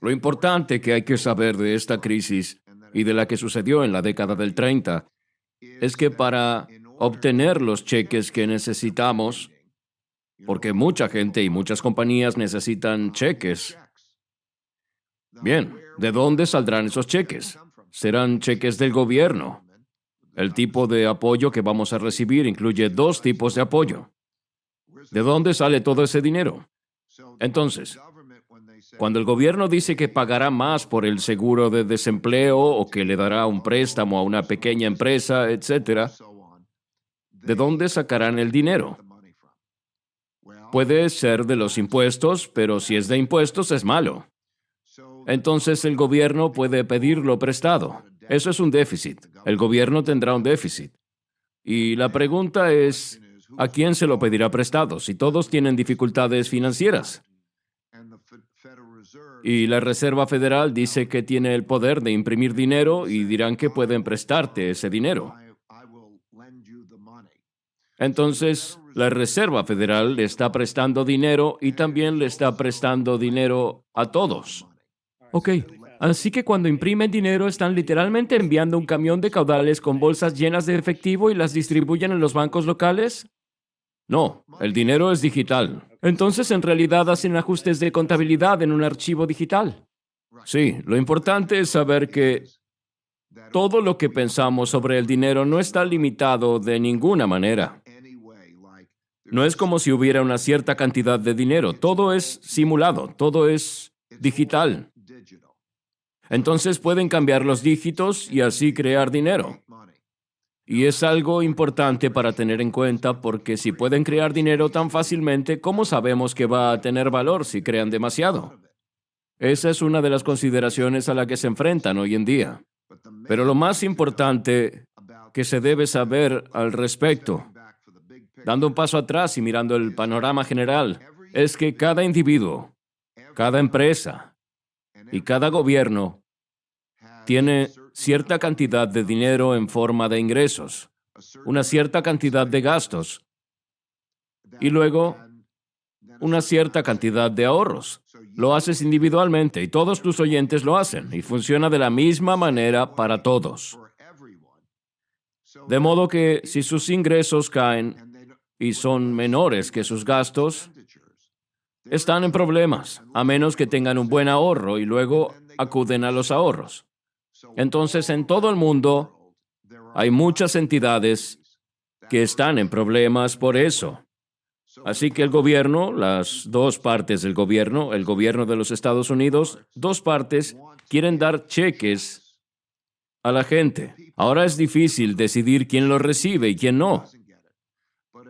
Lo importante que hay que saber de esta crisis y de la que sucedió en la década del 30 es que para obtener los cheques que necesitamos, porque mucha gente y muchas compañías necesitan cheques, bien, ¿de dónde saldrán esos cheques? Serán cheques del gobierno. El tipo de apoyo que vamos a recibir incluye dos tipos de apoyo. ¿De dónde sale todo ese dinero? Entonces, cuando el gobierno dice que pagará más por el seguro de desempleo o que le dará un préstamo a una pequeña empresa, etcétera, ¿de dónde sacarán el dinero? Puede ser de los impuestos, pero si es de impuestos es malo. Entonces el gobierno puede pedirlo prestado. Eso es un déficit. El gobierno tendrá un déficit. Y la pregunta es, ¿a quién se lo pedirá prestado si todos tienen dificultades financieras? Y la Reserva Federal dice que tiene el poder de imprimir dinero y dirán que pueden prestarte ese dinero. Entonces, la Reserva Federal le está prestando dinero y también le está prestando dinero a todos. Ok, así que cuando imprimen dinero están literalmente enviando un camión de caudales con bolsas llenas de efectivo y las distribuyen en los bancos locales. No, el dinero es digital. Entonces, en realidad hacen ajustes de contabilidad en un archivo digital. Sí, lo importante es saber que todo lo que pensamos sobre el dinero no está limitado de ninguna manera. No es como si hubiera una cierta cantidad de dinero. Todo es simulado, todo es digital. Entonces pueden cambiar los dígitos y así crear dinero. Y es algo importante para tener en cuenta porque si pueden crear dinero tan fácilmente, ¿cómo sabemos que va a tener valor si crean demasiado? Esa es una de las consideraciones a la que se enfrentan hoy en día. Pero lo más importante que se debe saber al respecto, dando un paso atrás y mirando el panorama general, es que cada individuo, cada empresa y cada gobierno tiene cierta cantidad de dinero en forma de ingresos, una cierta cantidad de gastos y luego una cierta cantidad de ahorros. Lo haces individualmente y todos tus oyentes lo hacen y funciona de la misma manera para todos. De modo que si sus ingresos caen y son menores que sus gastos, están en problemas, a menos que tengan un buen ahorro y luego acuden a los ahorros. Entonces, en todo el mundo hay muchas entidades que están en problemas por eso. Así que el gobierno, las dos partes del gobierno, el gobierno de los Estados Unidos, dos partes quieren dar cheques a la gente. Ahora es difícil decidir quién los recibe y quién no.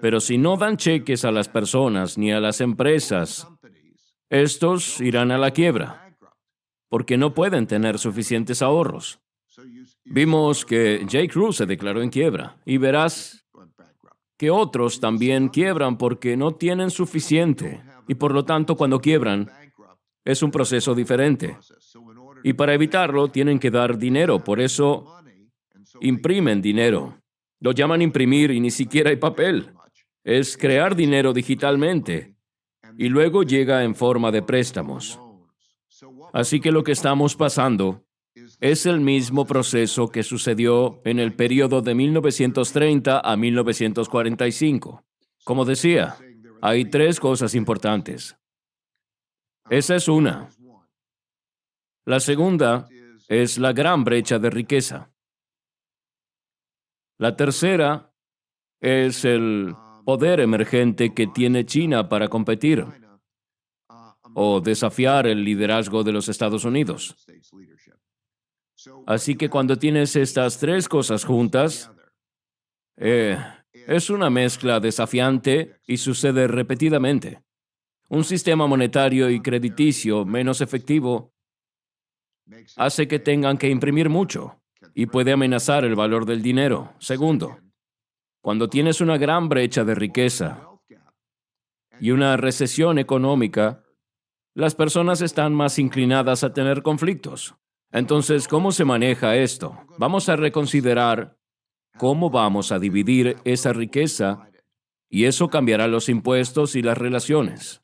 Pero si no dan cheques a las personas ni a las empresas, estos irán a la quiebra, porque no pueden tener suficientes ahorros. Vimos que J. Crew se declaró en quiebra, y verás que otros también quiebran porque no tienen suficiente, y por lo tanto cuando quiebran, es un proceso diferente. Y para evitarlo, tienen que dar dinero, por eso imprimen dinero. Lo llaman imprimir y ni siquiera hay papel. Es crear dinero digitalmente, y luego llega en forma de préstamos. Así que lo que estamos pasando es el mismo proceso que sucedió en el periodo de 1930 a 1945. Como decía, hay tres cosas importantes. Esa es una. La segunda es la gran brecha de riqueza. La tercera es el poder emergente que tiene China para competir o desafiar el liderazgo de los Estados Unidos. Así que cuando tienes estas tres cosas juntas, es una mezcla desafiante y sucede repetidamente. Un sistema monetario y crediticio menos efectivo hace que tengan que imprimir mucho y puede amenazar el valor del dinero. Segundo, cuando tienes una gran brecha de riqueza y una recesión económica, las personas están más inclinadas a tener conflictos. Entonces, ¿cómo se maneja esto? Vamos a reconsiderar cómo vamos a dividir esa riqueza y eso cambiará los impuestos y las relaciones.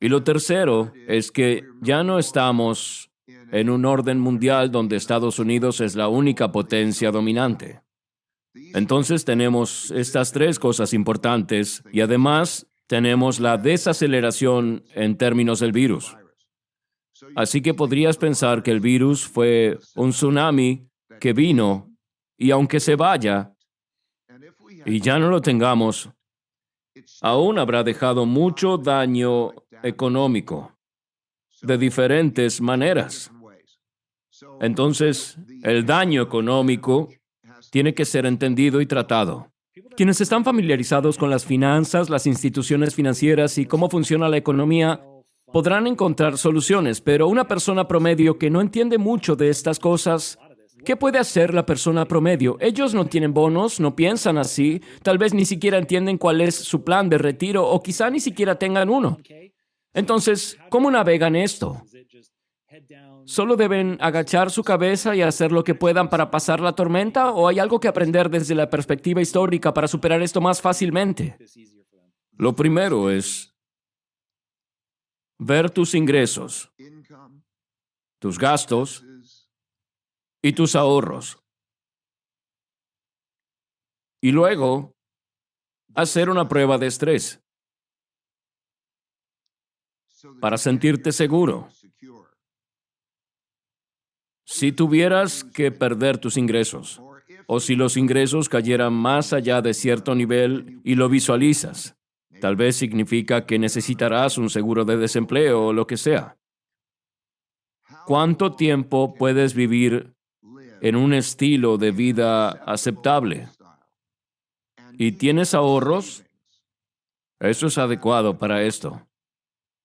Y lo tercero es que ya no estamos en un orden mundial donde Estados Unidos es la única potencia dominante. Entonces tenemos estas tres cosas importantes y además tenemos la desaceleración en términos del virus. Así que podrías pensar que el virus fue un tsunami que vino y aunque se vaya y ya no lo tengamos, aún habrá dejado mucho daño económico de diferentes maneras. Entonces, el daño económico tiene que ser entendido y tratado. Quienes están familiarizados con las finanzas, las instituciones financieras y cómo funciona la economía, podrán encontrar soluciones, pero una persona promedio que no entiende mucho de estas cosas, ¿qué puede hacer la persona promedio? Ellos no tienen bonos, no piensan así, tal vez ni siquiera entienden cuál es su plan de retiro o quizá ni siquiera tengan uno. Entonces, ¿cómo navegan esto? ¿Solo deben agachar su cabeza y hacer lo que puedan para pasar la tormenta? ¿O hay algo que aprender desde la perspectiva histórica para superar esto más fácilmente? Lo primero es ver tus ingresos, tus gastos y tus ahorros. Y luego, hacer una prueba de estrés para sentirte seguro. Si tuvieras que perder tus ingresos, o si los ingresos cayeran más allá de cierto nivel y lo visualizas, tal vez significa que necesitarás un seguro de desempleo o lo que sea. ¿Cuánto tiempo puedes vivir en un estilo de vida aceptable? ¿Y tienes ahorros? Eso es adecuado para esto.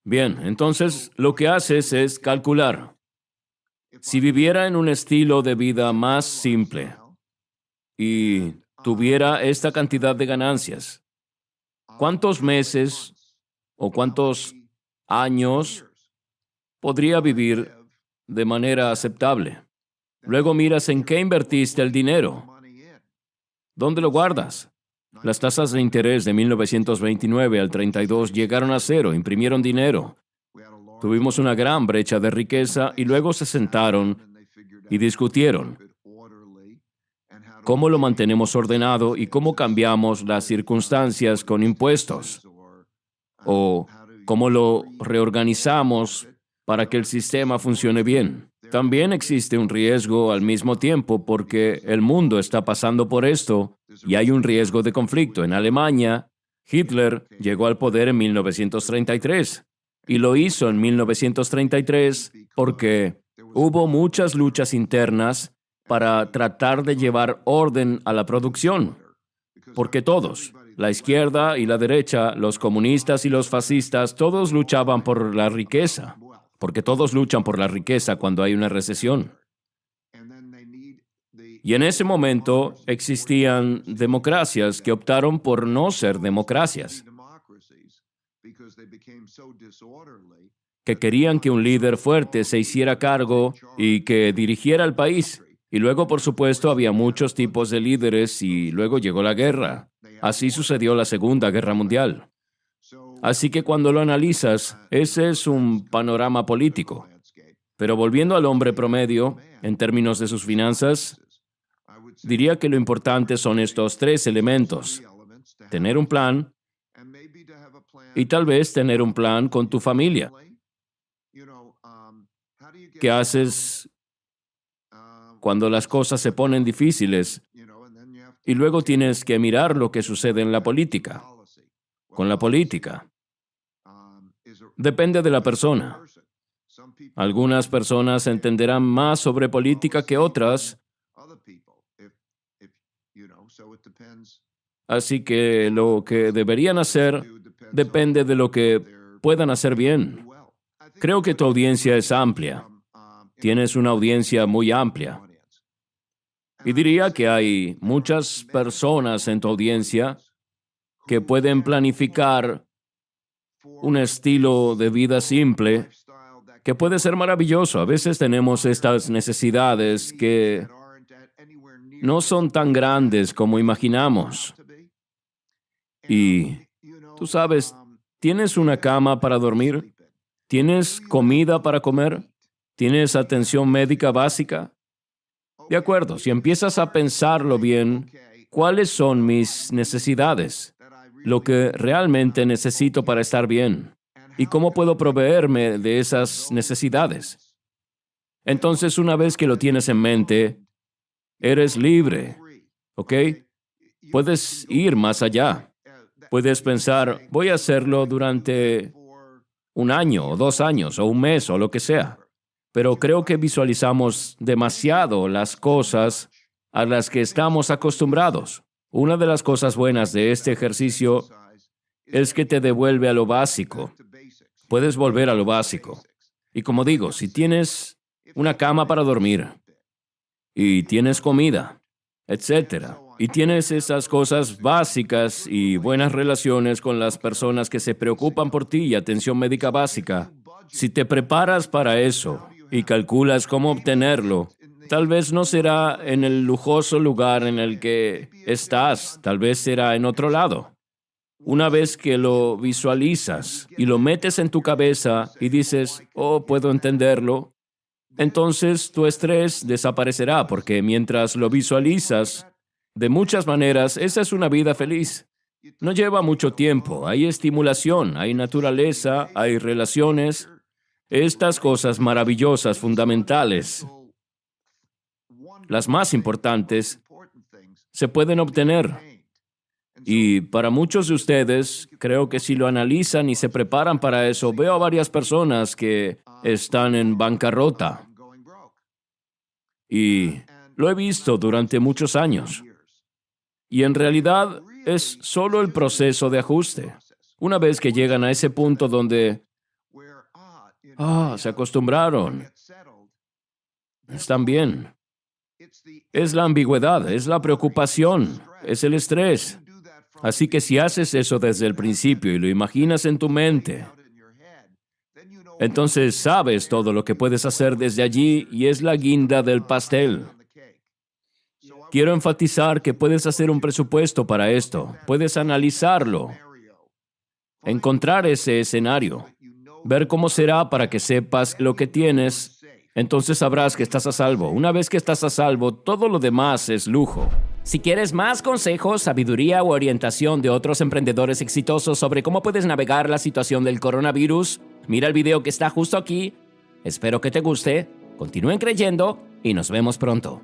Bien, entonces lo que haces es calcular. Si viviera en un estilo de vida más simple y tuviera esta cantidad de ganancias, ¿cuántos meses o cuántos años podría vivir de manera aceptable? Luego miras en qué invertiste el dinero. ¿Dónde lo guardas? Las tasas de interés de 1929 al 32 llegaron a cero, imprimieron dinero. Tuvimos una gran brecha de riqueza y luego se sentaron y discutieron cómo lo mantenemos ordenado y cómo cambiamos las circunstancias con impuestos o cómo lo reorganizamos para que el sistema funcione bien. También existe un riesgo al mismo tiempo porque el mundo está pasando por esto y hay un riesgo de conflicto. En Alemania, Hitler llegó al poder en 1933 y lo hizo en 1933 porque hubo muchas luchas internas para tratar de llevar orden a la producción. Porque todos, la izquierda y la derecha, los comunistas y los fascistas, todos luchaban por la riqueza. Porque todos luchan por la riqueza cuando hay una recesión. Y en ese momento existían democracias que optaron por no ser democracias, que querían que un líder fuerte se hiciera cargo y que dirigiera el país. Y luego, por supuesto, había muchos tipos de líderes y luego llegó la guerra. Así sucedió la Segunda Guerra Mundial. Así que cuando lo analizas, ese es un panorama político. Pero volviendo al hombre promedio, en términos de sus finanzas, diría que lo importante son estos tres elementos. Tener un plan y tal vez tener un plan con tu familia. ¿Qué haces cuando las cosas se ponen difíciles? Y luego tienes que mirar lo que sucede en la política. Con la política. Depende de la persona. Algunas personas entenderán más sobre política que otras. Así que lo que deberían hacer depende de lo que puedan hacer bien. Creo que tu audiencia es amplia. Tienes una audiencia muy amplia. Y diría que hay muchas personas en tu audiencia que pueden planificar un estilo de vida simple que puede ser maravilloso. A veces tenemos estas necesidades que no son tan grandes como imaginamos. Y, tú sabes, ¿tienes una cama para dormir? ¿Tienes comida para comer? ¿Tienes atención médica básica? De acuerdo, si empiezas a pensarlo bien, ¿cuáles son mis necesidades? Lo que realmente necesito para estar bien. ¿Y cómo puedo proveerme de esas necesidades? Entonces, una vez que lo tienes en mente, eres libre, ¿ok? Puedes ir más allá. Puedes pensar, voy a hacerlo durante un año, o 2 años, o un mes, o lo que sea. Pero creo que visualizamos demasiado las cosas a las que estamos acostumbrados. Una de las cosas buenas de este ejercicio es que te devuelve a lo básico. Puedes volver a lo básico. Y como digo, si tienes una cama para dormir, y tienes comida, etcétera, y tienes esas cosas básicas y buenas relaciones con las personas que se preocupan por ti y atención médica básica, si te preparas para eso y calculas cómo obtenerlo, tal vez no será en el lujoso lugar en el que estás, tal vez será en otro lado. Una vez que lo visualizas y lo metes en tu cabeza y dices, oh, puedo entenderlo, entonces tu estrés desaparecerá porque mientras lo visualizas, de muchas maneras, esa es una vida feliz. No lleva mucho tiempo, hay estimulación, hay naturaleza, hay relaciones. Estas cosas maravillosas, fundamentales, las más importantes, se pueden obtener. Y para muchos de ustedes, creo que si lo analizan y se preparan para eso, veo a varias personas que están en bancarrota. Y lo he visto durante muchos años. Y en realidad es solo el proceso de ajuste. Una vez que llegan a ese punto donde, se acostumbraron, están bien. Es la ambigüedad, es la preocupación, es el estrés. Así que si haces eso desde el principio y lo imaginas en tu mente, entonces sabes todo lo que puedes hacer desde allí y es la guinda del pastel. Quiero enfatizar que puedes hacer un presupuesto para esto, puedes analizarlo, encontrar ese escenario, ver cómo será para que sepas lo que tienes, entonces sabrás que estás a salvo. Una vez que estás a salvo, todo lo demás es lujo. Si quieres más consejos, sabiduría o orientación de otros emprendedores exitosos sobre cómo puedes navegar la situación del coronavirus, mira el video que está justo aquí. Espero que te guste, continúen creyendo y nos vemos pronto.